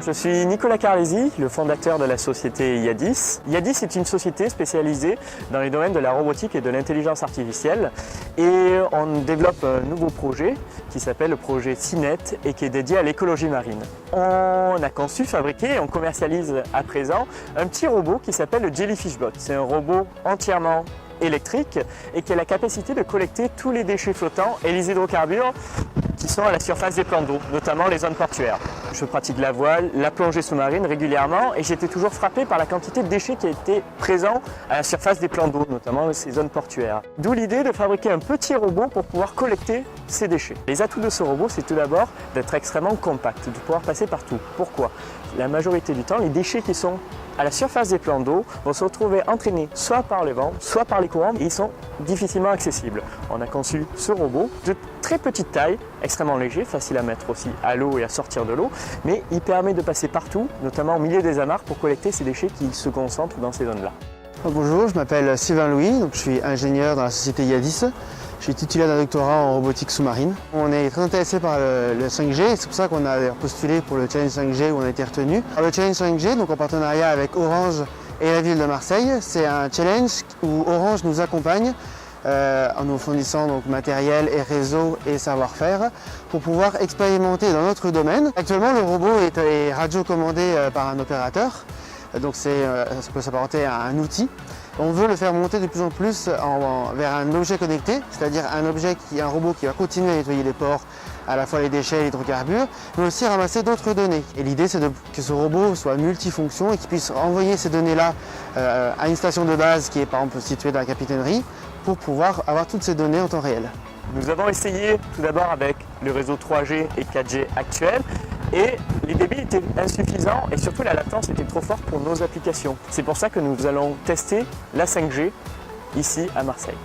Je suis Nicolas Carlesi, le fondateur de la société Yadis. Yadis est une société spécialisée dans les domaines de la robotique et de l'intelligence artificielle et on développe un nouveau projet qui s'appelle le projet CINET et qui est dédié à l'écologie marine. On a conçu, fabriqué et on commercialise à présent un petit robot qui s'appelle le Jellyfishbot. C'est un robot entièrement électrique et qui a la capacité de collecter tous les déchets flottants et les hydrocarbures qui sont à la surface des plans d'eau, notamment les zones portuaires. Je pratique la voile, la plongée sous-marine régulièrement et j'étais toujours frappé par la quantité de déchets qui étaient présents à la surface des plans d'eau, notamment ces zones portuaires. D'où l'idée de fabriquer un petit robot pour pouvoir collecter ces déchets. Les atouts de ce robot, c'est tout d'abord d'être extrêmement compact, de pouvoir passer partout. Pourquoi? La majorité du temps, les déchets qui sont à la surface des plans d'eau vont se retrouver entraînés soit par le vent, soit par les courants et ils sont difficilement accessibles. On a conçu ce robot de très petite taille, extrêmement léger, facile à mettre aussi à l'eau et à sortir de l'eau, mais il permet de passer partout, notamment au milieu des amarres pour collecter ces déchets qui se concentrent dans ces zones-là. Bonjour, je m'appelle Sylvain Louis, je suis ingénieur dans la société Yadis. Je suis titulaire d'un doctorat en robotique sous-marine. On est très intéressé par le 5G, c'est pour ça qu'on a postulé pour le Challenge 5G où on a été retenu. Le Challenge 5G, donc en partenariat avec Orange et la ville de Marseille, c'est un challenge où Orange nous accompagne en nous fournissant donc matériel et réseau et savoir-faire pour pouvoir expérimenter dans notre domaine. Actuellement, le robot est radiocommandé par un opérateur, donc ça peut s'apparenter à un outil. On veut le faire monter de plus en plus vers un objet connecté, c'est-à-dire un robot qui va continuer à nettoyer les ports, à la fois les déchets et les hydrocarbures, mais aussi ramasser d'autres données. Et l'idée, c'est que ce robot soit multifonction et qu'il puisse envoyer ces données-là à une station de base qui est par exemple située dans la capitainerie pour pouvoir avoir toutes ces données en temps réel. Nous avons essayé tout d'abord avec le réseau 3G et 4G actuel et les débits étaient insuffisants et surtout la latence était trop forte pour nos applications. C'est pour ça que nous allons tester la 5G ici à Marseille.